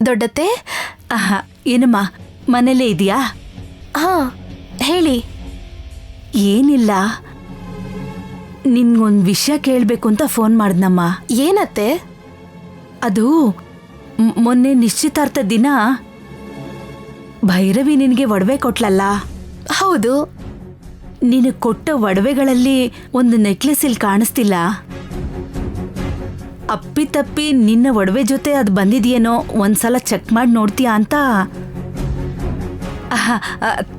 ದೊಡ್ಡತ್ತೆ. ಏನಮ್ಮ ಮನೇಲೇ ಇದೆಯಾ? ಹಾ, ಹೇಳಿ. ಏನಿಲ್ಲ, ನಿನ್ಗೊಂದು ವಿಷಯ ಕೇಳಬೇಕು ಅಂತ ಫೋನ್ ಮಾಡ್ದಮ್ಮ. ಏನತ್ತೆ? ಅದು ಮೊನ್ನೆ ನಿಶ್ಚಿತಾರ್ಥ ದಿನ ಭೈರವಿ ನಿನಗೆ ಒಡವೆ ಕೊಟ್ಲಲ್ಲ? ಹೌದು. ನಿನಗೆ ಕೊಟ್ಟ ಒಡವೆಗಳಲ್ಲಿ ಒಂದು ನೆಕ್ಲೆಸ್ ಇಲ್ಲಿ ಕಾಣಿಸ್ತಿಲ್ಲ. ಅಪ್ಪಿತಪ್ಪಿ ನಿನ್ನ ಒಡವೆ ಜೊತೆ ಅದು ಬಂದಿದೆಯೇನೋ ಒಂದ್ಸಲ ಚೆಕ್ ಮಾಡಿ ನೋಡ್ತೀಯಾ ಅಂತ.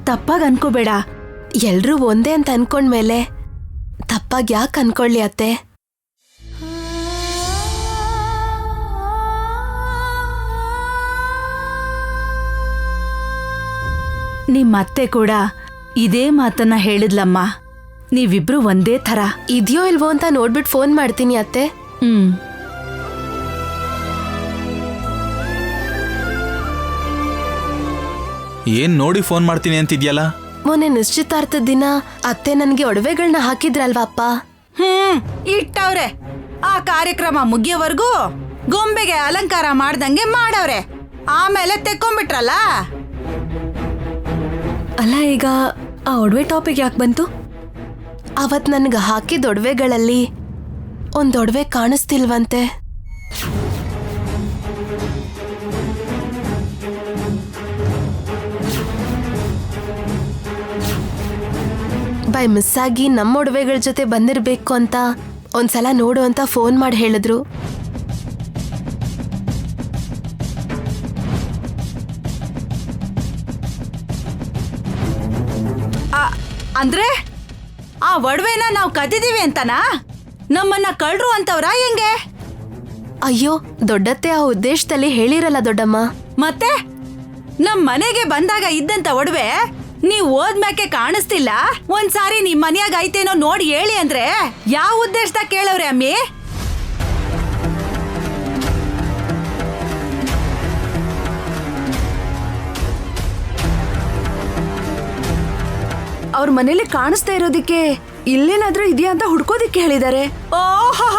ತಪ್ಪಾಗಿ ಅನ್ಕೋಬೇಡ. ಎಲ್ರೂ ಒಂದೇ ಅಂತ ಅನ್ಕೊಂಡ್ಮೇಲೆ ತಪ್ಪಾಗಿ ಯಾಕೆ ಅನ್ಕೊಳ್ಳಿ ಅತ್ತೆ? ನಿಮ್ಮತ್ತೆ ಕೂಡ ಇದೇ ಮಾತನ್ನ ಹೇಳಿದ್ಲಮ್ಮ. ನೀವಿಬ್ರು ಒಂದೇ ಥರ. ಇದೆಯೋ ಇಲ್ವೋ ಅಂತ ನೋಡ್ಬಿಟ್ಟು ಫೋನ್ ಮಾಡ್ತೀನಿ ಅತ್ತೆ. ಏನ್ ನೋಡಿ ಫೋನ್ ಮಾಡ್ತೀನಿ ಅಂತಿದ್ಯಲ್ಲ? ಮೊನ್ನೆ ನಿಶ್ಚಿತಾರ್ಥದ ದಿನ ಅತ್ತೆ ನನ್ಗೆ ಒಡವೆಗಳನ್ನ ಹಾಕಿದ್ರಲ್ವಾಪ್ಪ. ಇಟ್ಟವ್ರೆ. ಆ ಕಾರ್ಯಕ್ರಮ ಮುಗಿಯೋವರೆಗೂ ಗೊಂಬೆಗೆ ಅಲಂಕಾರ ಮಾಡ್ದಂಗೆ ಮಾಡವ್ರೆ. ಆಮೇಲೆ ತೆಕ್ಕೊಂಡ್ಬಿಟ್ರಲ್ಲ. ಅಲ್ಲ, ಈಗ ಆ ಒಡವೆ ಟಾಪಿಕ್ ಯಾಕೆ ಬಂತು? ಅವತ್ ನನ್ಗೆ ಹಾಕಿದ ಒಡವೆಗಳಲ್ಲಿ ಒಂದ್ ಒಡವೆ ಕಾಣಿಸ್ತಿಲ್ವಂತೆ. ಬೈ ಮಿಸ್ ಆಗಿ ನಮ್ಮ ಒಡವೆಗಳ ಜೊತೆ ಬಂದಿರ್ಬೇಕು ಅಂತ ಒಂದ್ಸಲ ನೋಡು ಅಂತ ಫೋನ್ ಮಾಡಿ ಹೇಳಿದ್ರು. ಅಂದ್ರೆ ಆ ಒಡವೆನ ನಾವು ಕದ್ದಿದೀವಿ ಅಂತನಾ? ನಮ್ಮನ್ನ ಕಳ್ರು ಅಂತವ್ರ ಹೆಂಗೆ? ಅಯ್ಯೋ ದೊಡ್ಡತ್ತೆ, ಆ ಉದ್ದೇಶದಲ್ಲಿ ಹೇಳಿರಲ್ಲ ದೊಡ್ಡಮ್ಮ. ಮತ್ತೆ ನಮ್ ಮನೆಗೆ ಬಂದಾಗ ಇದ್ದಂತ ಒಡವೆ ನೀವ್ ಓದ್ಮ್ಯಾಕೆ ಕಾಣಿಸ್ತಿಲ್ಲ. ಒಂದ್ಸಾರಿ ನಿಮ್ ಮನ್ಯಾಗ ಐತೇನೋ ನೋಡಿ ಹೇಳಿ ಅಂದ್ರೆ ಯಾವ ಉದ್ದೇಶದಾಗ ಕೇಳವ್ರೆ ಅಮ್ಮಿ? ಅವ್ರ ಮನೇಲಿ ಕಾಣಿಸ್ತಾ ಇರೋದಿಕ್ಕೆ ಇಲ್ಲೇನಾದ್ರೂ ಇದೆಯಾ ಅಂತ ಹುಡ್ಕೋದಿಕ್ಕೆ ಹೇಳಿದ್ದಾರೆ. ಓಹೋ,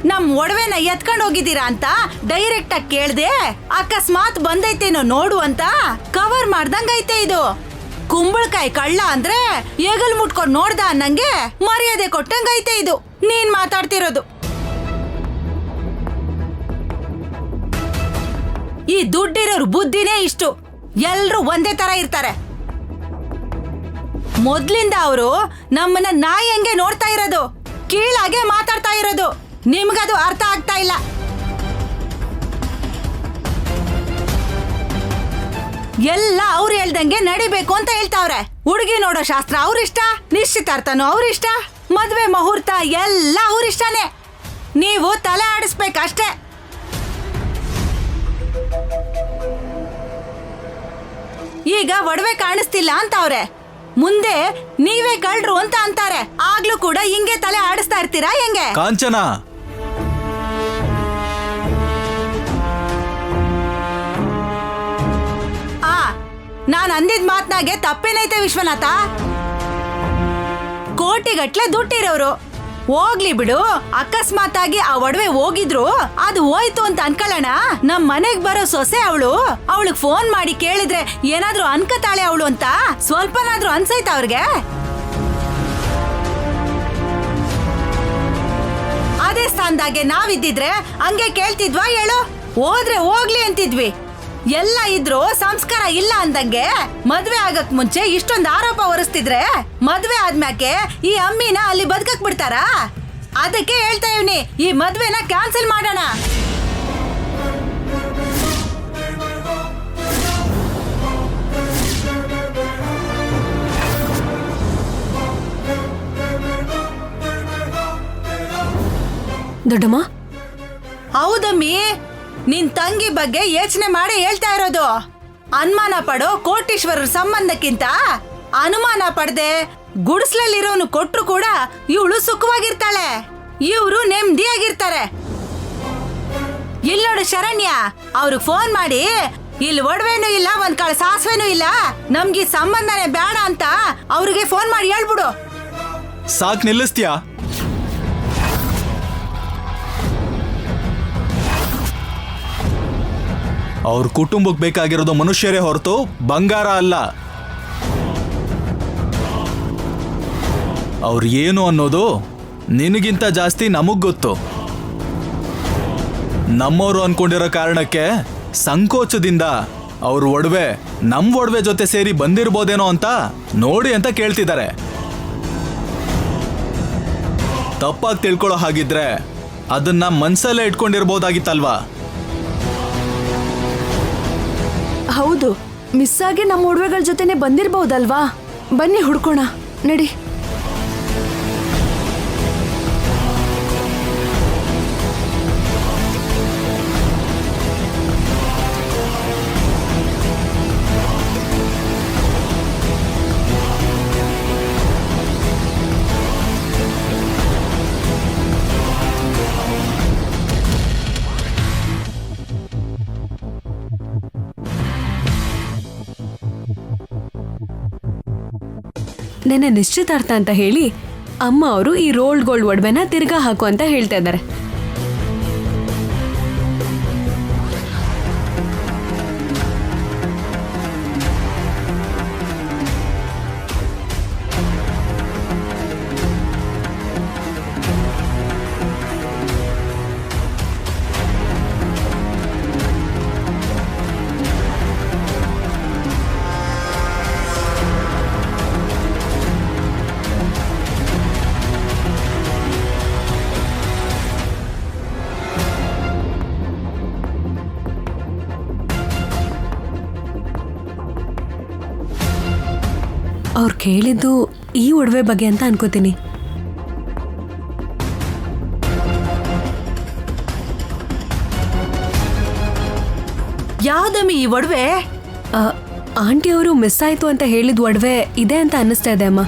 ನಮ್ ಒಡವೆನ ಎತ್ಕೊಂಡ್ ಹೋಗಿದ್ದೀರಾ ಅಂತ ಡೈರೆಕ್ಟ್ ಆಗಿ ಕೇಳ್ದೆ. ಅಕಸ್ಮಾತ್ ಬಂದೈತೇನೋ ನೋಡು ಅಂತ ಕವರ್ ಮಾಡ್ದಂಗೈತೆ ಇದು. ಕುಂಬಳಕಾಯಿ ಕಳ್ಳ ಅಂದ್ರೆ ಏಗಲ್ ಮುಟ್ಕೊಂಡ್ ನೋಡ್ದ ಅನ್ನಂಗೆ ಮರ್ಯಾದೆ ಕೊಟ್ಟಂಗೈತೆ ಇದು ನೀನ್ ಮಾತಾಡ್ತಿರೋದು. ಈ ದುಡ್ಡಿರೋರು ಬುದ್ಧಿನೇ ಇಷ್ಟು. ಎಲ್ರು ಒಂದೇ ತರ ಇರ್ತಾರೆ. ಮೊದ್ಲಿಂದ ಅವರು ನಮ್ಮನ್ನ ನಾಯಿ ಹೆಂಗೆ ನೋಡ್ತಾ ಇರೋದು, ಕೀಳಾಗೆ ಮಾತಾಡ್ತಾ ಇರೋದು. ನಿಮ್ಗದು ಅರ್ಥ ಆಗ್ತಾ ಇಲ್ಲ. ಎಲ್ಲ ಅವ್ರು ಹೇಳ್ದಂಗೆ ನಡಿಬೇಕು ಅಂತ ಹೇಳ್ತಾವ್ರೆ. ಹುಡುಗಿ ನೋಡೋ ಶಾಸ್ತ್ರ ಅವ್ರಿಷ್ಟ, ನಿಶ್ಚಿತಾರ್ಥನೂ ಅವ್ರಿಷ್ಟ, ಮದ್ವೆ ಮುಹೂರ್ತ ಎಲ್ಲ ಅವ್ರಿಷ್ಟನೇ. ನೀವು ತಲೆ ಆಡಿಸ್ಬೇಕಷ್ಟೇ. ಈಗ ಒಡವೆ ಕಾಣಿಸ್ತಿಲ್ಲ ಅಂತವ್ರೆ, ಮುಂದೆ ನೀವೇ ಕಳ್ರು ಅಂತ ಅಂತಾರೆ. ಆಗ್ಲೂ ಕೂಡ ಹಿಂಗೆ ತಲೆ ಆಡಿಸ್ತಾ ಇರ್ತೀರಾ ಹೆಂಗೆ? ಕಾಂಚನ, ನಾನ್ ಅಂದಿದ್ ಮಾತ್ನಾಗೆ ತಪ್ಪೇನೈತೆ ವಿಶ್ವನಾಥ? ಕೋಟಿಗಟ್ಲೆ ದುಡ್ಡಿರೋರು ಹೋಗ್ಲಿ ಬಿಡು. ಅಕಸ್ಮಾತ್ ಆಗಿ ಆ ಒಡವೆ ಹೋಗಿದ್ರು ಅದು ಹೋಯ್ತು ಅಂತ ಅನ್ಕೊಳ್ಳೋಣ. ನಮ್ ಮನೆಗ್ ಬರೋ ಸೊಸೆ ಅವಳಿಗೆ ಫೋನ್ ಮಾಡಿ ಕೇಳಿದ್ರೆ ಏನಾದ್ರೂ ಅನ್ಕತಾಳೆ ಅವಳು ಅಂತ ಸ್ವಲ್ಪನಾದ್ರೂ ಅನ್ಸೈತ ಅವ್ರಿಗೆ? ಅದೇ ಸ್ಥಾನದಾಗೆ ನಾವಿದ್ದಿದ್ರೆ ಹಂಗೆ ಕೇಳ್ತಿದ್ವಾ ಹೇಳು? ಹೋದ್ರೆ ಹೋಗ್ಲಿ ಅಂತಿದ್ವಿ. ಎಲ್ಲ ಇದ್ರು ಸಂಸ್ಕಾರ ಇಲ್ಲ ಅಂದಂಗೆ ಮದ್ವೆ ಆಗಕ್ ಮುಂಚೆ ಇಷ್ಟೊಂದು ಆರೋಪ ಹೊರಿಸ್ತಿದ್ರೆ ಮದ್ವೆ ಆದ್ಮ್ಯಾಕೆ ಈ ಅಮ್ಮಿನ ಅಲ್ಲಿ ಬದುಕಕ್ ಬಿಡ್ತಾರಾ? ಅದಕ್ಕೆ ಹೇಳ್ತಾ ಇವ್ನಿ, ಈ ಮದ್ವೆನ ಕ್ಯಾನ್ಸಲ್ ಮಾಡೋಣ. ದೊಡ್ಡಮ್ಮ, ಹೌದಮ್ಮಿ, ನಿನ್ ತಂಗಿ ಬಗ್ಗೆ ಯೋಚನೆ ಮಾಡಿ ಹೇಳ್ತಾ ಇರೋದು. ಅನುಮಾನ ಪಡೋ ಕೋಟೀಶ್ವರರ ಸಂಬಂಧಕ್ಕಿಂತ ಅನುಮಾನ ಪಡದೆ ಗುಡಿಸ್ಲಲ್ಲಿರೋನು ಕೊಟ್ರು ಕೂಡ ಇವಳು ಸುಖವಾಗಿರ್ತಾಳೆ, ಇವ್ರು ನೆಮ್ಮದಿಯಾಗಿರ್ತಾರೆ. ಇಲ್ಲೋಡು ಶರಣ್ಯ, ಅವ್ರಿಗೆ ಫೋನ್ ಮಾಡಿ ಇಲ್ಲಿ ಒಡವೆನೂ ಇಲ್ಲ, ಒಂದ್ ಕಾಳು ಸಾಸ್ವೆನೂ ಇಲ್ಲ, ನಮ್ಗೆ ಸಂಬಂಧನೇ ಬೇಡ ಅಂತ ಅವ್ರಿಗೆ ಫೋನ್ ಮಾಡಿ ಹೇಳ್ಬಿಡು. ಸಾಕ್, ನಿಲ್ಲಿಸ್ತೀಯಾ? ಅವ್ರ ಕುಟುಂಬಕ್ಕೆ ಬೇಕಾಗಿರೋದು ಮನುಷ್ಯರೇ ಹೊರತು ಬಂಗಾರ ಅಲ್ಲ. ಅವ್ರು ಏನು ಅನ್ನೋದು ನಿನಗಿಂತ ಜಾಸ್ತಿ ನಮಗ್ ಗೊತ್ತು. ನಮ್ಮವರು ಅನ್ಕೊಂಡಿರೋ ಕಾರಣಕ್ಕೆ ಸಂಕೋಚದಿಂದ ಅವ್ರ ಒಡವೆ ನಮ್ಮ ಒಡವೆ ಜೊತೆ ಸೇರಿ ಬಂದಿರ್ಬೋದೇನೋ ಅಂತ ನೋಡಿ ಅಂತ ಕೇಳ್ತಿದ್ದಾರೆ. ತಪ್ಪಾಗಿ ತಿಳ್ಕೊಳ್ಳೋ ಹಾಗಿದ್ರೆ ಅದನ್ನ ಮನ್ಸಲ್ಲೇ ಇಟ್ಕೊಂಡಿರ್ಬೋದಾಗಿತ್ತಲ್ವಾ? ಹೌದು, ಮಿಸ್ ಆಗಿ ನಮ್ಮ ಒಡವೆಗಳ ಜೊತೆನೆ ಬಂದಿರ್ಬಹುದಲ್ವಾ? ಬನ್ನಿ ಹುಡ್ಕೋಣ, ನಡಿ. ನೆನ್ನೆ ನಿಶ್ಚಿತಾರ್ಥ ಅಂತ ಹೇಳಿ ಅಮ್ಮ ಅವರು ಈ ರೋಲ್ಡ್ ಗೋಲ್ಡ್ ಒಡವೆನ ತಿರ್ಗಾ ಹಾಕು ಅಂತ ಹೇಳ್ತಾ ಇದ್ದಾರೆ. ಅವ್ರು ಕೇಳಿದ್ದು ಈ ಒಡವೆ ಬಗ್ಗೆ ಅಂತ ಅನ್ಕೋತೀನಿ. ಯಾವ್ದಮ್ಮಿ ಈ ಒಡವೆ? ಆಂಟಿ ಅವರು ಮಿಸ್ ಆಯ್ತು ಅಂತ ಹೇಳಿದ ಒಡವೆ ಇದೆ ಅಂತ ಅನ್ನಿಸ್ತಾ ಇದೆ ಅಮ್ಮ.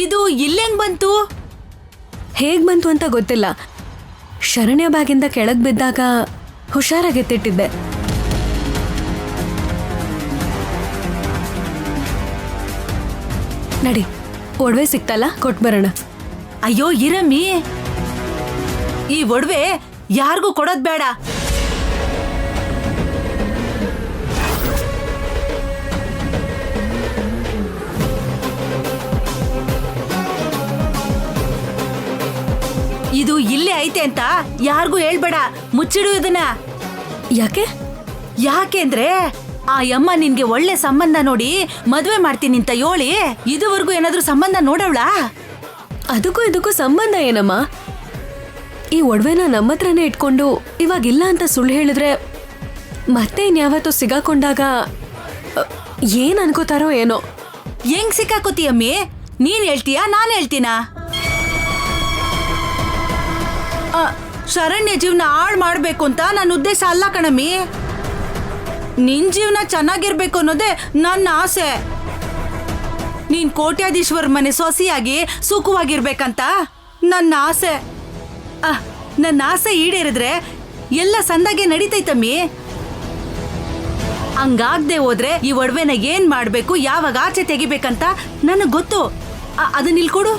ಇದು ಇಲ್ಲೆಂಗ್ ಬಂತು? ಹೇಗ್ ಬಂತು ಅಂತ ಗೊತ್ತಿಲ್ಲ. ಶರಣ್ಯ ಬ್ಯಾಗಿಂದ ಕೆಳಗ್ ಬಿದ್ದಾಗ ಹುಷಾರಾಗಿ ಎತ್ತಿಟ್ಟಿದ್ದೆ. ನಡಿ, ಒಡವೆ ಸಿಕ್ತಲ್ಲ, ಕೊಟ್ಬರೋಣ. ಅಯ್ಯೋ ಇರಮ್ಮಿ, ಈ ಒಡವೆ ಯಾರಿಗೂ ಕೊಡೋದ್ ಬೇಡ. ಇದು ಇಲ್ಲೇ ಐತೆ ಅಂತ ಯಾರಿಗೂ ಹೇಳ್ಬೇಡ, ಮುಚ್ಚಿಡು ಇದನ್ನ. ಯಾಕೆ? ಯಾಕೆಂದ್ರೆ ಆ ಯಮ್ಮ ನಿನ್ಗೆ ಒಳ್ಳೆ ಸಂಬಂಧ ನೋಡಿ ಮದ್ವೆ ಮಾಡ್ತೀನಿ ಅಂತ ಹೇಳಿ ಇದುವರೆಗೂ ಏನಾದ್ರೂ ಸಂಬಂಧ ನೋಡವಳಾ? ಅದಕ್ಕೂ ಇದಕ್ಕೂ ಸಂಬಂಧ ಏನಮ್ಮ? ಈ ಒಡವೆನ ನಮ್ಮ ಹತ್ರನೇ ಇಟ್ಕೊಂಡು ಇವಾಗಿಲ್ಲ ಅಂತ ಸುಳ್ಳು ಹೇಳಿದ್ರೆ ಮತ್ತೆ ಇನ್ಯಾವತ್ತೂ ಸಿಗಾಕೊಂಡಾಗ ಏನ್ ಅನ್ಕೋತಾರೋ ಏನೋ. ಹೆಂಗ್ ಸಿಕ್ಕಾಕೋತಿಯಮ್ಮಿ? ನೀನ್ ಹೇಳ್ತೀಯಾ ನಾನ್ ಹೇಳ್ತೀನಾ? ಶರಣ್ಯ ಜೀವನ ಹಾಳು ಮಾಡ್ಬೇಕು ಅಂತ ನನ್ನ ಉದ್ದೇಶ ಅಲ್ಲ ಕಣಮ್ಮಿ. ನಿನ್ ಜೀವನ ಚೆನ್ನಾಗಿರ್ಬೇಕು ಅನ್ನೋದೇ ನನ್ನ ಆಸೆ. ನೀನ್ ಕೋಟ್ಯಾಧೀಶ್ವರ ಮನೆ ಸೊಸೆಯಾಗಿ ಸುಖವಾಗಿರ್ಬೇಕಂತ ನನ್ನ ಆಸೆ. ನನ್ನ ಆಸೆ ಈಡೇರಿದ್ರೆ ಎಲ್ಲ ಸಂದಾಗೆ ನಡೀತೈತಮ್ಮಿ. ಹಂಗಾಗ್ದೆ ಹೋದ್ರೆ ಈ ಒಡವೆನ ಏನ್ ಮಾಡ್ಬೇಕು, ಯಾವಾಗ ಆಚೆ ತೆಗಿಬೇಕಂತ ನನಗ್ ಗೊತ್ತು. ಅದನ್ನ ಇಲ್ಕೊಡು.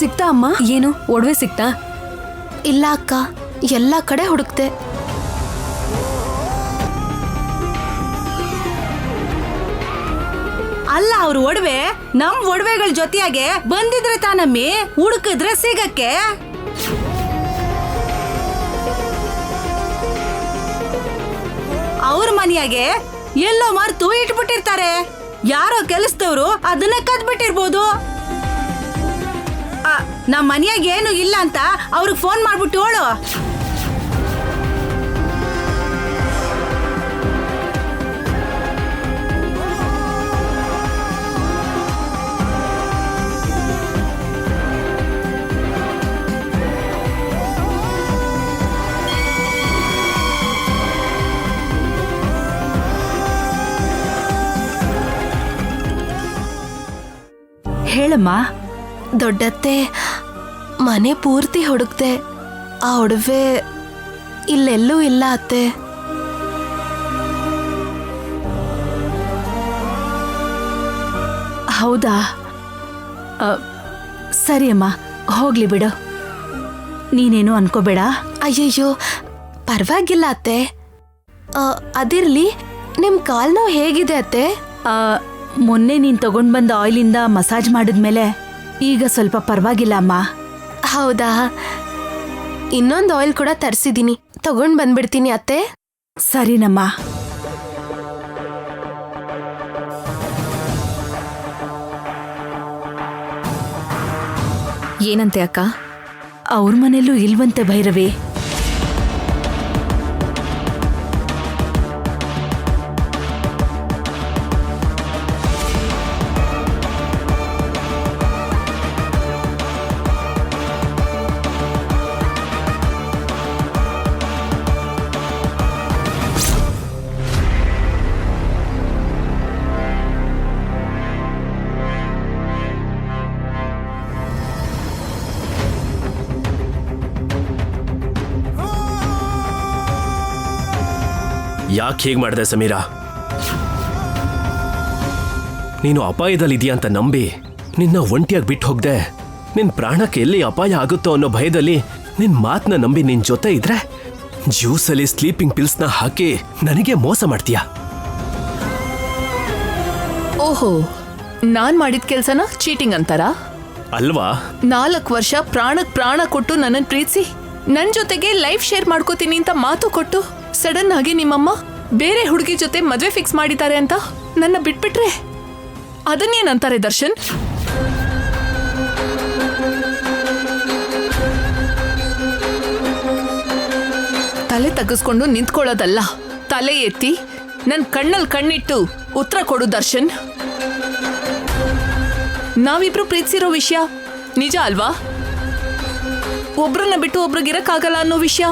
ಸಿಕ್ತಾ ಅಮ್ಮ? ಏನು ಒಡವೆ ಸಿಕ್ತಾ? ಇಲ್ಲ ಅಕ್ಕ, ಎಲ್ಲ ಕಡೆ ಹುಡುಕ್ತೆ. ಅಲ್ಲ, ಅವ್ರ ಒಡವೆ ನಮ್ ಒಡವೆಗಳ ಜೊತೆಯಾಗೆ ಬಂದಿದ್ರೆ ತಾನಮ್ಮಿ, ಹುಡುಕಿದ್ರೆ ಸಿಗಕ್ಕೆ. ಅವ್ರ ಮನೆಯಾಗೆ ಎಲ್ಲೋ ಮರ್ತು ಇಟ್ಬಿಟ್ಟಿರ್ತಾರೆ. ಯಾರೋ ಕೆಲಸದವ್ರು ಅದನ್ನ ಕದ್ಬಿಟ್ಟಿರ್ಬೋದು. ನಮ್ಮ ಮನೆಯಾಗ ಏನು ಇಲ್ಲ ಅಂತ ಅವ್ರಿಗೆ ಫೋನ್ ಮಾಡ್ಬಿಟ್ಟು ಹೇಳು. ಹೇಳಮ್ಮ. ದೊಡ್ಡತ್ತೆ, ಮನೆ ಪೂರ್ತಿ ಹುಡುಕ್ದೆ, ಆ ಒಡವೆ ಇಲ್ಲೆಲ್ಲೂ ಇಲ್ಲ ಅತ್ತೆ. ಹೌದಾ? ಸರಿ ಅಮ್ಮ, ಹೋಗ್ಲಿ ಬಿಡು. ನೀನೇನು ಅನ್ಕೋಬೇಡ. ಅಯ್ಯಯ್ಯೋ, ಪರವಾಗಿಲ್ಲ ಅತ್ತೆ. ಅದಿರ್ಲಿ, ನಿಮ್ ಕಾಲ್ ನೋವು ಹೇಗಿದೆ ಅತ್ತೆ? ಮೊನ್ನೆ ನೀನ್ ತಗೊಂಡ್ ಬಂದ ಆಯಿಲಿಂದ ಮಸಾಜ್ ಮಾಡಿದ್ಮೇಲೆ ಈಗ ಸ್ವಲ್ಪ ಪರವಾಗಿಲ್ಲ ಅಮ್ಮ. ಹೌದಾ? ಇನ್ನೊಂದು ಆಯಿಲ್ ಕೂಡ ತರಿಸಿದೀನಿ, ತಗೊಂಡ್ ಬಂದ್ಬಿಡ್ತೀನಿ ಅತ್ತೆ. ಸರಿನಮ್ಮ. ಏನಂತೆ ಅಕ್ಕ? ಅವ್ರ ಮನೇಲೂ ಇಲ್ವಂತೆ ಭೈರವಿ. ಯಾಕೆ ಹೀಗೆ ಮಾಡಿದೆ ಸಮೀರಾ? ನೀನು ಅಪಾಯದಲ್ಲಿದೆಯಾ ಅಂತ ನಂಬಿ ನಿನ್ನ ಒಂಟಿಯಾಗಿ ಬಿಟ್ಟು ಹೋಗ್ದೆ. ನಿನ್ನ ಪ್ರಾಣಕ್ಕೆ ಎಲ್ಲಿ ಅಪಾಯ ಆಗುತ್ತೋ ಅನ್ನೋ ಭಯದಲ್ಲಿ ನಿನ್ನ ಮಾತನ್ನ ನಂಬಿ ನಿನ್ನ ಜೊತೆ ಇದ್ರೆ ಜ್ಯೂಸಲ್ಲಿ ಸ್ಲೀಪಿಂಗ್ ಪಿಲ್ಸ್ನ ಹಾಕಿ ನನಗೆ ಮೋಸ ಮಾಡ್ತೀಯಾ? ಓಹೋ, ನಾನ್ ಮಾಡಿದ ಕೆಲ್ಸನ ಚೀಟಿಂಗ್ ಅಂತಾರ? ಅಲ್ವಾ? 4 ವರ್ಷ ಪ್ರಾಣಕ್ ಪ್ರಾಣ ಕೊಟ್ಟು ನನ್ನನ್ ಪ್ರೀತಿಸಿ ನನ್ ಜೊತೆಗೆ ಲೈಫ್ ಶೇರ್ ಮಾಡ್ಕೋತೀನಿ ಅಂತ ಮಾತು ಕೊಟ್ಟು ಸಡನ್ ಆಗಿ ನಿಮ್ಮಮ್ಮ ಬೇರೆ ಹುಡುಗಿ ಜೊತೆ ಮದ್ವೆ ಫಿಕ್ಸ್ ಮಾಡಿದ್ದಾರೆ ಅಂತ ನನ್ನ ಬಿಟ್ಬಿಟ್ರೆ ಅದನ್ನೇನಂತಾರೆ ದರ್ಶನ್? ತಲೆ ತಗ್ಗಿಸ್ಕೊಂಡು ನಿಂತ್ಕೊಳ್ಳೋದಲ್ಲ, ತಲೆ ಎತ್ತಿ ನನ್ ಕಣ್ಣಲ್ಲಿ ಕಣ್ಣಿಟ್ಟು ಉತ್ತರ ಕೊಡು ದರ್ಶನ್. ನಾವಿಬ್ರು ಪ್ರೀತಿಸಿರೋ ವಿಷಯ ನಿಜ ಅಲ್ವಾ? ಒಬ್ರನ್ನ ಬಿಟ್ಟು ಒಬ್ರಿಗಿರಕ್ಕಾಗಲ್ಲ ಅನ್ನೋ ವಿಷಯ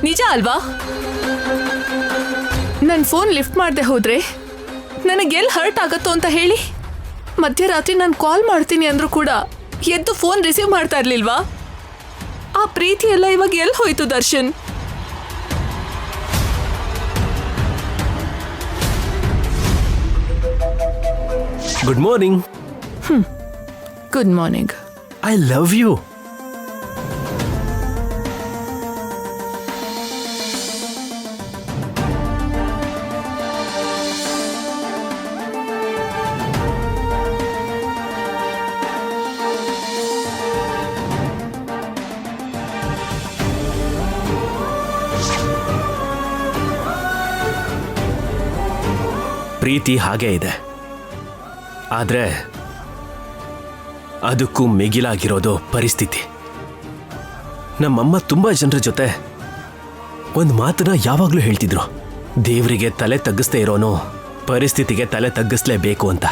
ನಿಜ ಅಲ್ವಾ? ನನ್ನ ಫೋನ್ ಲಿಫ್ಟ್ ಮಾಡದೆ ಹೋದ್ರೆ ನನಗೆಲ್ಲಿ ಹರ್ಟ್ ಆಗತ್ತೋ ಅಂತ ಹೇಳಿ ಮಧ್ಯರಾತ್ರಿ ನಾನು ಕಾಲ್ ಮಾಡ್ತೀನಿ ಅಂದ್ರೂ ಕೂಡ ಎದ್ದು ಫೋನ್ ರಿಸೀವ್ ಮಾಡ್ತಾ ಇರ್ಲಿಲ್ವಾ? ಆ ಪ್ರೀತಿ ಎಲ್ಲ ಇವಾಗ ಎಲ್ಲಿ ಹೋಯ್ತು Darshan? Good morning. Good morning. I love you. ಪ್ರೀತಿ ಹಾಗೇ ಇದೆ, ಆದರೆ ಅದಕ್ಕೂ ಮಿಗಿಲಾಗಿರೋದು ಪರಿಸ್ಥಿತಿ. ನಮ್ಮಮ್ಮ ತುಂಬ ಜನರ ಜೊತೆ ಒಂದು ಮಾತನ್ನ ಯಾವಾಗಲೂ ಹೇಳ್ತಿದ್ರು, ದೇವರಿಗೆ ತಲೆ ತಗ್ಗಿಸ್ದೇ ಇರೋನು ಪರಿಸ್ಥಿತಿಗೆ ತಲೆ ತಗ್ಗಿಸ್ಲೇಬೇಕು ಅಂತ.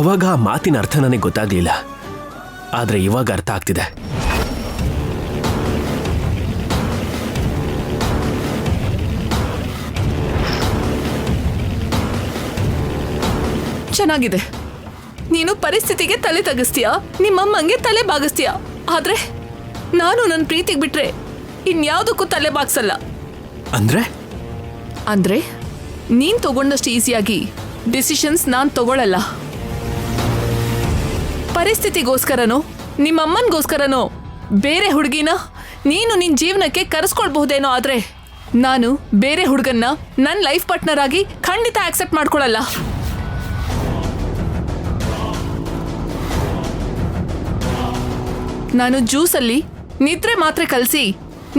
ಅವಾಗ ಆ ಮಾತಿನ ಅರ್ಥ ನನಗೆ ಗೊತ್ತಾಗ್ಲಿಲ್ಲ, ಆದರೆ ಇವಾಗ ಅರ್ಥ ಆಗ್ತಿದೆ. ಚೆನ್ನಾಗಿದೆ, ನೀನು ಪರಿಸ್ಥಿತಿಗೆ ತಲೆ ತಗ್ಗಿಸ್ತೀಯಾ, ನಿಮ್ಮಮ್ಮಂಗೆ ತಲೆ ಬಾಗಿಸ್ತೀಯಾ. ಆದ್ರೆ ನಾನು ನನ್ನ ಪ್ರೀತಿಗೆ ಬಿಟ್ರೆ ಇನ್ಯಾವುದಕ್ಕೂ ತಲೆ ಬಾಗ್ಸಲ್ಲ. ಅಂದ್ರೆ ನೀನ್ ತಗೊಂಡಷ್ಟು ಈಸಿಯಾಗಿ ಡಿಸಿಷನ್ಸ್ ನಾನ್ ತಗೊಳ್ಳಲ್ಲ. ಪರಿಸ್ಥಿತಿಗೋಸ್ಕರನೋ ನಿಮ್ಮಮ್ಮನಿಗೋಸ್ಕರನೋ ಬೇರೆ ಹುಡುಗಿನ ನೀನು ನಿನ್ ಜೀವನಕ್ಕೆ ಕರೆಸ್ಕೊಳ್ಬಹುದೇನೋ, ಆದ್ರೆ ನಾನು ಬೇರೆ ಹುಡುಗನ್ನ ನನ್ನ ಲೈಫ್ ಪಾರ್ಟ್ನರ್ ಆಗಿ ಖಂಡಿತ ಆಕ್ಸೆಪ್ಟ್ ಮಾಡ್ಕೊಳ್ಳಲ್ಲ. ನಾನು ಜ್ಯೂಸಲ್ಲಿ ನಿದ್ರೆ ಮಾತ್ರೆ ಕಲಸಿ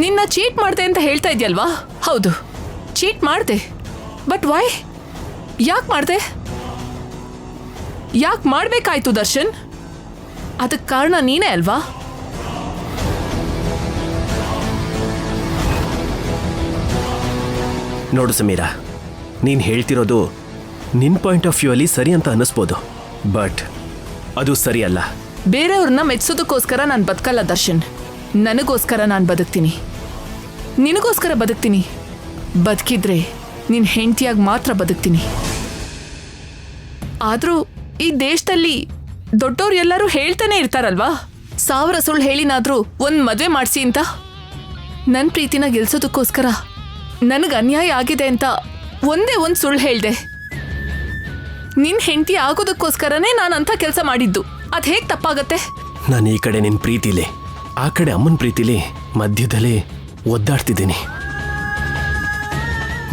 ನಿನ್ನ ಚೀಟ್ ಮಾಡ್ದೆ ಅಂತ ಹೇಳ್ತಾ ಇದೆಯಲ್ವಾ? ಹೌದು, ಚೀಟ್ ಮಾಡ್ದೆ. But why? ಯಾಕೆ ಮಾಡ್ದೆ? ಯಾಕೆ ಮಾಡ್ಬೇಕಾಯ್ತು ದರ್ಶನ್? ಅದಕ್ಕೆ ಕಾರಣ ನೀನೇ ಅಲ್ವಾ? ನೋಡು ಸಮೀರಾ, ನೀನು ಹೇಳ್ತಿರೋದು ನಿನ್ನ ಪಾಯಿಂಟ್ ಆಫ್ ವ್ಯೂ ಅಲ್ಲಿ ಸರಿ ಅಂತ ಅನ್ನಿಸ್ಬೋದು, ಬಟ್ ಅದು ಸರಿಯಲ್ಲ. ಬೇರೆಯವ್ರನ್ನ ಮೆಚ್ಚೋದಕ್ಕೋಸ್ಕರ ನಾನು ಬದುಕಲ್ಲ ದರ್ಶನ್. ನನಗೋಸ್ಕರ ನಾನು ಬದುಕ್ತೀನಿ, ನಿನಗೋಸ್ಕರ ಬದುಕ್ತೀನಿ. ಬದುಕಿದ್ರೆ ನಿನ್ನ ಹೆಂಡತಿಯಾಗಿ ಮಾತ್ರ ಬದುಕ್ತೀನಿ. ಆದರೂ ಈ ದೇಶದಲ್ಲಿ ದೊಡ್ಡವ್ರು ಎಲ್ಲರೂ ಹೇಳ್ತಾನೆ ಇರ್ತಾರಲ್ವಾ, 1000 ಸುಳ್ಳು ಹೇಳಿನಾದ್ರೂ ಒಂದ್ ಮದ್ವೆ ಮಾಡ್ಸಿ ಅಂತ. ನನ್ ಪ್ರೀತಿನ ಗೆಲ್ಸೋದಕ್ಕೋಸ್ಕರ ನನಗ್ ಅನ್ಯಾಯ ಆಗಿದೆ ಅಂತ ಒಂದೇ ಒಂದ್ ಸುಳ್ಳು ಹೇಳ್ದೆ. ನಿನ್ ಹೆಂಡತಿ ಆಗೋದಕ್ಕೋಸ್ಕರನೇ ನಾನು ಅಂತ ಕೆಲಸ ಮಾಡಿದ್ದು. ಅದ್ ಹೇಗ್ ತಪ್ಪಾಗತ್ತೆ? ನಾನು ಈ ಕಡೆ ನಿನ್ ಪ್ರೀತಿಲಿ, ಆ ಕಡೆ ಅಮ್ಮನ ಪ್ರೀತಿಲಿ ಮಧ್ಯದಲ್ಲಿ ಒದ್ದಾಡ್ತಿದ್ದೀನಿ.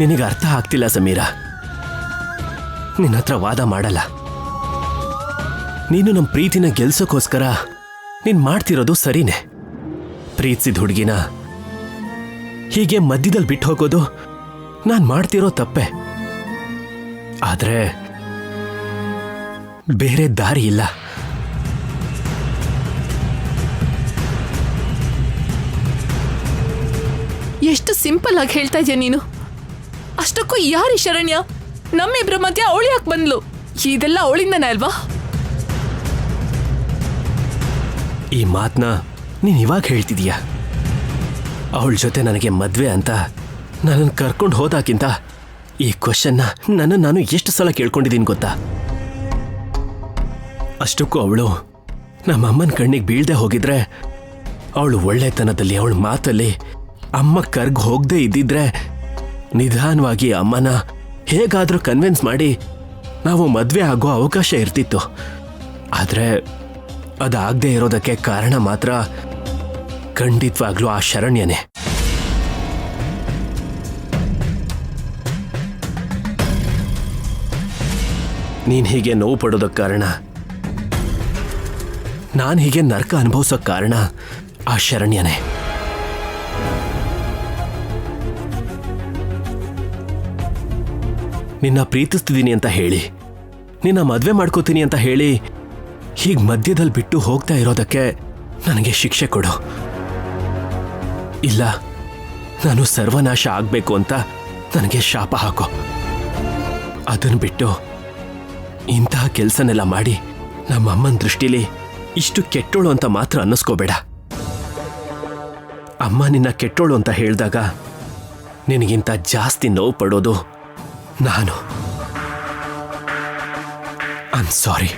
ನಿನಗೆ ಅರ್ಥ ಆಗ್ತಿಲ್ಲ ಸಮೀರಾ. ನಿನ್ನ ಹತ್ರ ವಾದ ಮಾಡಲ್ಲ. ನೀನು ನಮ್ಮ ಪ್ರೀತಿನ ಗೆಲ್ಸೋಕ್ಕೋಸ್ಕರ ನೀನ್ ಮಾಡ್ತಿರೋದು ಸರಿನೇ. ಪ್ರೀತಿಸಿದ ಹುಡುಗಿನ ಹೀಗೆ ಮಧ್ಯದಲ್ಲಿ ಬಿಟ್ಟು ಹೋಗೋದು ನಾನು ಮಾಡ್ತಿರೋ ತಪ್ಪೆ. ಆದ್ರೆ ಬೇರೆ ದಾರಿ ಇಲ್ಲ. ಎಷ್ಟು ಸಿಂಪಲ್ ಆಗಿ ಹೇಳ್ತಾ ಇದೆಯಾ ನೀನು. ಅಷ್ಟಕ್ಕೂ ಯಾರಿ ಶರಣ್ಯ? ನಮ್ಮಿಬ್ರ ಮಧ್ಯ ಅವಳು ಯಾಕೆ ಬಂದ್ಲು? ಇದೆಲ್ಲ ಅವಳಿಂದನೇ ಅಲ್ವಾ? ಈ ಮಾತನ್ನ ನೀನ್ ಇವಾಗ ಹೇಳ್ತಿದೀಯ. ಅವಳ ಜೊತೆ ನನಗೆ ಮದ್ವೆ ಅಂತ ನನ್ನನ್ನು ಕರ್ಕೊಂಡು ಹೋದಾಗಿಂತ ಈ ಕ್ವಶನ್ನ ನಾನು ಎಷ್ಟು ಸಲ ಕೇಳ್ಕೊಂಡಿದ್ದೀನಿ ಗೊತ್ತಾ? ಅಷ್ಟಕ್ಕೂ ಅವಳು ನಮ್ಮಮ್ಮನ ಕಣ್ಣಿಗೆ ಬೀಳ್ದೆ ಹೋಗಿದ್ರೆ, ಅವಳು ಒಳ್ಳೆತನದಲ್ಲಿ ಅವಳ ಮಾತಲ್ಲಿ ಅಮ್ಮ ಕರ್ಗ್ ಹೋಗದೆ ಇದ್ದಿದ್ರೆ ನಿಧಾನವಾಗಿ ಅಮ್ಮನ ಹೇಗಾದ್ರೂ ಕನ್ವಿನ್ಸ್ ಮಾಡಿ ನಾವು ಮದ್ವೆ ಆಗೋ ಅವಕಾಶ ಇರ್ತಿತ್ತು. ಆದ್ರೆ ಅದಾಗದೆ ಇರೋದಕ್ಕೆ ಕಾರಣ ಮಾತ್ರ ಖಂಡಿತವಾಗ್ಲೂ ಆ ಶರಣ್ಯನೇ. ನೀನ್ ಹೀಗೆ ನೋವು ಪಡೋದಕ್ಕೆ ಕಾರಣ, ನಾನು ಹೀಗೆ ನರಕ ಅನುಭವಿಸೋಕ್ ಕಾರಣ ಆ ಶರಣ್ಯನೇ. ನಿನ್ನ ಪ್ರೀತಿಸ್ತಿದ್ದೀನಿ ಅಂತ ಹೇಳಿ, ನಿನ್ನ ಮದ್ವೆ ಮಾಡ್ಕೋತೀನಿ ಅಂತ ಹೇಳಿ ಹೀಗೆ ಮಧ್ಯದಲ್ಲಿ ಬಿಟ್ಟು ಹೋಗ್ತಾ ಇರೋದಕ್ಕೆ ನನಗೆ ಶಿಕ್ಷೆ ಕೊಡು. ಇಲ್ಲ, ನಾನು ಸರ್ವನಾಶ ಆಗ್ಬೇಕು ಅಂತ ನನಗೆ ಶಾಪ ಹಾಕೋ. ಅದನ್ನು ಬಿಟ್ಟು ಇಂತಹ ಕೆಲಸನೆಲ್ಲ ಮಾಡಿ ನಮ್ಮ ಅಮ್ಮನ ದೃಷ್ಟಿಲಿ ಇಷ್ಟು ಕೆಟ್ಟೋಳು ಅಂತ ಮಾತ್ರ ಅನ್ನಿಸ್ಕೋಬೇಡ. ಅಮ್ಮ ನಿನ್ನ ಕೆಟ್ಟೋಳು ಅಂತ ಹೇಳಿದಾಗ ನಿನಗಿಂತ ಜಾಸ್ತಿ ನೋವು ಪಡೋದು ನಾನು. I am sorry.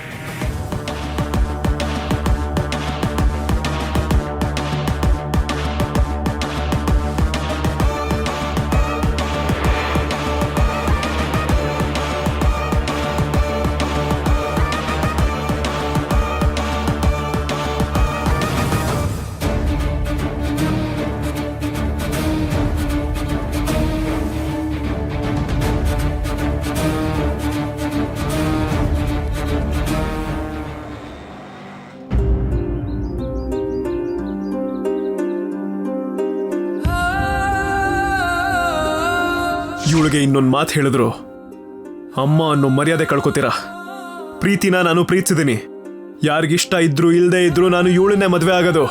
ಇವಳಿಗೆ ಇನ್ನೊಂದು ಮಾತು ಹೇಳಿದ್ರು ಅಮ್ಮ ಅನ್ನೋ ಮರ್ಯಾದೆ ಕಳ್ಕೊತೀರಾ. ಪ್ರೀತಿನ ನಾನು ಪ್ರೀತಿಸಿದ್ದೀನಿ. ಯಾರಿಗಿಷ್ಟ ಇದ್ರು ಇಲ್ಲದೆ ಇದ್ರು ನಾನು ಇವಳನ್ನೇ ಮದುವೆ ಆಗೋದು.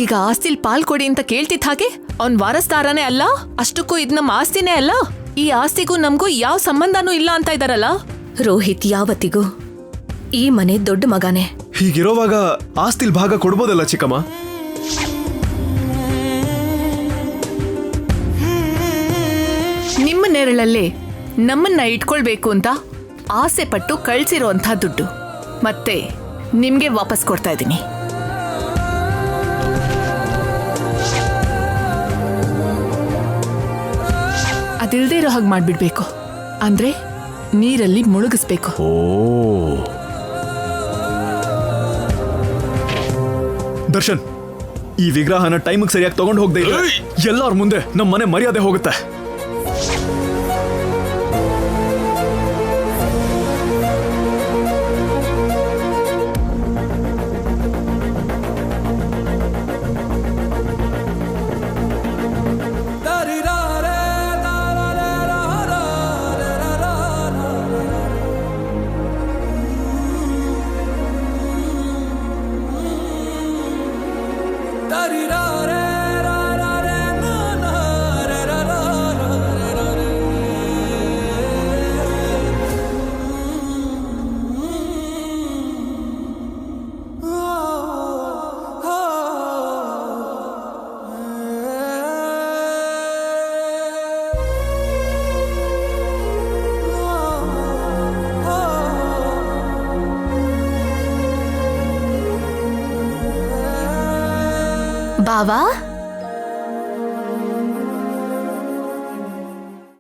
ಈಗ ಆಸ್ತಿಲ್ ಪಾಲ್ ಕೊಡಿ ಅಂತ ಕೇಳ್ತಿದ್ದ ಹಾಗೆ ಅವ್ನ್ ವಾರಸ್ದಾರನೇ ಅಲ್ಲ, ಅಷ್ಟಕ್ಕೂ ಇದ್ ನಮ್ಮ ಆಸ್ತಿನೇ ಅಲ್ಲ. ಈ ಆಸ್ತಿಗೂ ನಮಗೂ ಯಾವ ಸಂಬಂಧನೂ ಇಲ್ಲ ಅಂತ ಇದಾರಲ್ಲ. ರೋಹಿತ್ ಯಾವತ್ತಿಗೂ ಈ ಮನೆ ದೊಡ್ಡ ಮಗನೇ. ಹೀಗಿರೋವಾಗ ಆಸ್ತಿಲ್ ಭಾಗ ಕೊಡ್ಬೋದಲ್ಲ ಚಿಕ್ಕಮ್ಮ? ನಿಮ್ಮ ನೆರಳಲ್ಲೇ ನಮ್ಮನ್ನ ಇಟ್ಕೊಳ್ಬೇಕು ಅಂತ ಆಸೆ ಪಟ್ಟು ಕಳ್ಸಿರೋಂಥ ದುಡ್ಡು ಮತ್ತೆ ನಿಮ್ಗೆ ವಾಪಸ್ ಕೊಡ್ತಾ ಇದ್ದೀನಿ. ಅದಿಲ್ದೇ ಇರೋ ಹಾಗೆ ಮಾಡ್ಬಿಡ್ಬೇಕು. ಅಂದ್ರೆ ನೀರಲ್ಲಿ ಮುಳುಗಿಸ್ಬೇಕು. ದರ್ಶನ್, ಈ ವಿಗ್ರಹನ ಟೈಮಿಗೆ ಸರಿಯಾಗಿ ತಗೊಂಡು ಹೋಗದೆ ಇದ್ರೆ ಎಲ್ಲರ ಮುಂದೆ ನಮ್ಮ ಮನೆ ಮರ್ಯಾದೆ ಹೋಗುತ್ತೆ. ಬಾವಾ